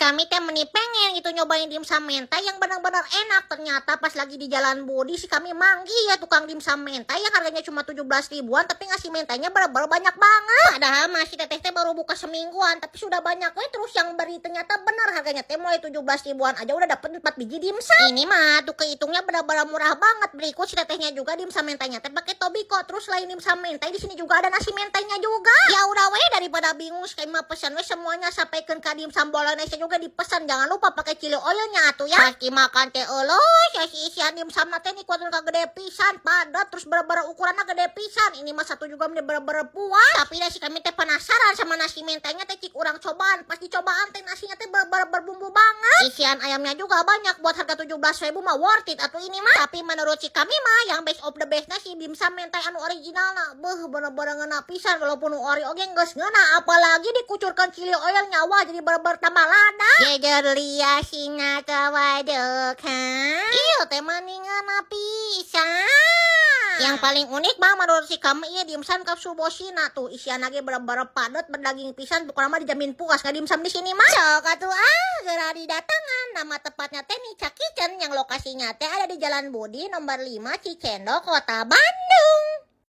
kami teh meni pengen gitu nyobain dimsum mentai yang benar-benar enak. Ternyata pas lagi di Jalan Budi si kami manggil ya tukang dimsum mentai yang harganya cuma 17 ribuan tapi ngasih mentainya bener-bener banyak banget. Padahal masih teteh teh baru buka semingguan tapi sudah banyak terus yang beri ternyata benar harganya teh mulai 17 ribuan aja udah dapet 4 biji dimsum. Ini mah tuh kehitungnya benar-benar murah banget. Berikut si tetehnya juga dimsum mentainya teh pakai tobiko. Terus selain dimsum mentai di sini juga ada nasi mentainya juga. Ya udah daripada bingung sekali mah pesan semuanya sampaikan ke dimsum Bolognese juga dipesan. Jangan lupa pakai chili oilnya atuh ya. Pasti makan teh ya si isian dimsum teh nih kuatun gede pisan padat terus bener-bener ukurannya gede pisan. Ini mah satu juga bener-bener puas. Tapi dah si kami teh penasaran sama nasi mentainya teh cik urang cobaan. Pas dicobaan teh nasinya teh bener-bener berbumbu banget. Isian ayamnya juga banyak buat harga 17 ribu mah worth it atuh ini mah. Tapi menurut si kami mah yang best of the bestnya si dimsum mentai anu original nah. Bener-bener ngena pisan walaupun ori oge geus ngena apalagi dikucurkan chili oil nyawa jadi bener-bener tambah lada. Jeger lia singa kawadok iya teh ngena pisan. Yang paling unik mah menurut si kami iya dimsum kapsul bosina tuh isian lagi bener-bener padat berdaging pisan pokoknya mah dijamin puas ka dimsum di sini mah. Sok atuh segera didatangan. Nama tepatnya teh Nica Kitchen yang lokasinya teh ada di Jalan Budi nomor 5 Cicendo Kota Bandung.